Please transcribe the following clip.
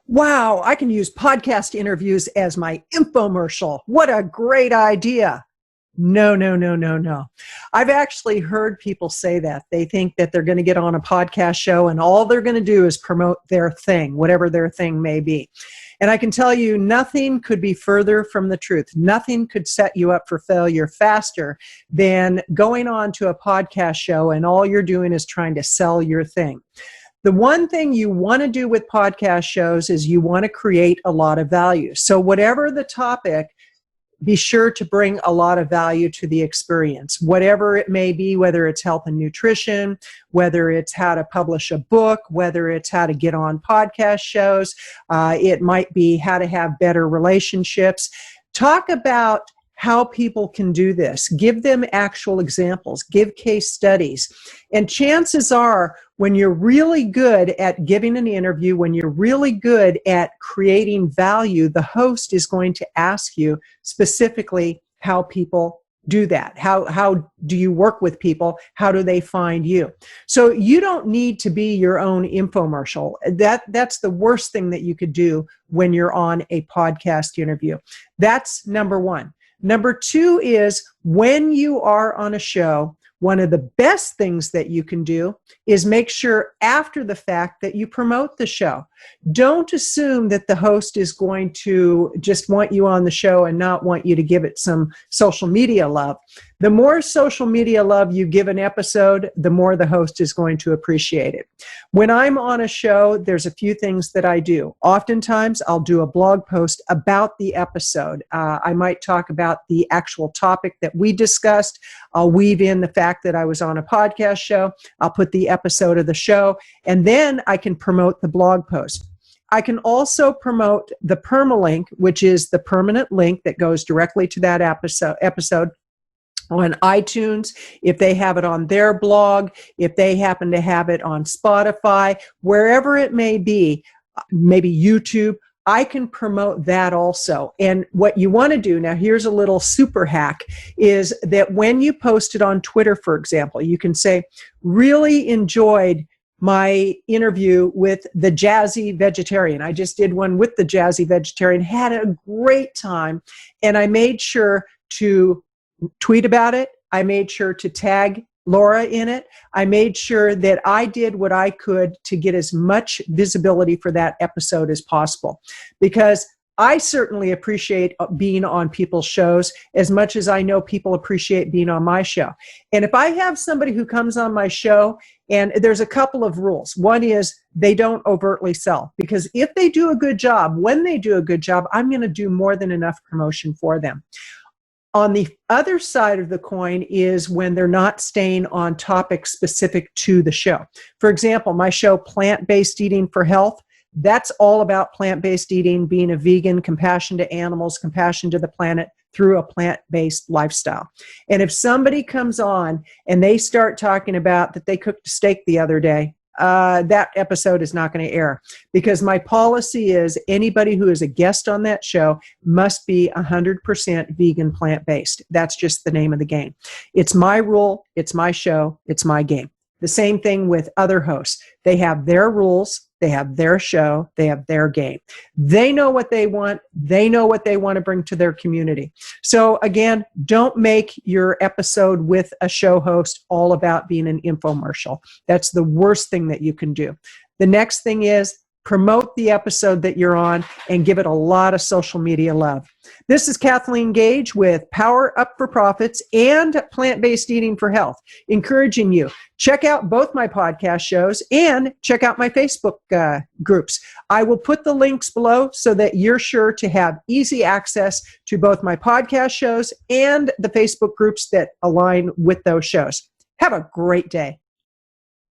Wow, I can use podcast interviews as my infomercial. What a great idea. No, no, no, no, no. I've actually heard people say that. They think that they're going to get on a podcast show and all they're going to do is promote their thing, whatever their thing may be. And I can tell you, nothing could be further from the truth. Nothing could set you up for failure faster than going on to a podcast show and all you're doing is trying to sell your thing. The one thing you want to do with podcast shows is you want to create a lot of value. So whatever the topic, be sure to bring a lot of value to the experience, whatever it may be, whether it's health and nutrition, whether it's how to publish a book, whether it's how to get on podcast shows, it might be how to have better relationships. Talk about how people can do this. Give them actual examples. Give case studies. And chances are, when you're really good at giving an interview, when you're really good at creating value, the host is going to ask you specifically how people do that. How do you work with people? How do they find you? So you don't need to be your own infomercial. That's the worst thing that you could do when you're on a podcast interview. That's number one. Number two is when you are on a show, one of the best things that you can do is make sure after the fact that you promote the show. Don't assume that the host is going to just want you on the show and not want you to give it some social media love. The more social media love you give an episode, the more the host is going to appreciate it. When I'm on a show, there's a few things that I do. Oftentimes, I'll do a blog post about the episode. I might talk about the actual topic that we discussed. I'll weave in the fact that I was on a podcast show. I'll put the episode of the show, and then I can promote the blog post. I can also promote the permalink, which is the permanent link that goes directly to that episode on iTunes, if they have it on their blog, if they happen to have it on Spotify, wherever it may be, maybe YouTube, I can promote that also. And what you want to do, now here's a little super hack, is that when you post it on Twitter, for example, you can say, really enjoyed my interview with the Jazzy Vegetarian. I just did one with the Jazzy Vegetarian, had a great time, and I made sure to tweet about it. I made sure to tag Laura in it. I made sure that I did what I could to get as much visibility for that episode as possible, because I certainly appreciate being on people's shows as much as I know people appreciate being on my show. And if I have somebody who comes on my show, and there's a couple of rules. One is they don't overtly sell, because if they do a good job, when they do a good job, I'm going to do more than enough promotion for them. On the other side of the coin is when they're not staying on topics specific to the show. For example, my show, Plant-Based Eating for Health, that's all about plant-based eating, being a vegan, compassion to animals, compassion to the planet through a plant-based lifestyle. And if somebody comes on and they start talking about that they cooked a steak the other day, that episode is not going to air, because my policy is anybody who is a guest on that show must be 100% vegan, plant-based. That's just the name of the game. It's my rule. It's my show. It's my game. The same thing with other hosts. They have their rules. They have their show. They have their game. They know what they want. They know what they want to bring to their community. So again, don't make your episode with a show host all about being an infomercial. That's the worst thing that you can do. The next thing is promote the episode that you're on and give it a lot of social media love. This is Kathleen Gage with Power Up for Profits and Plant-Based Eating for Health, encouraging you. Check out both my podcast shows and check out my Facebook groups. I will put the links below so that you're sure to have easy access to both my podcast shows and the Facebook groups that align with those shows. Have a great day.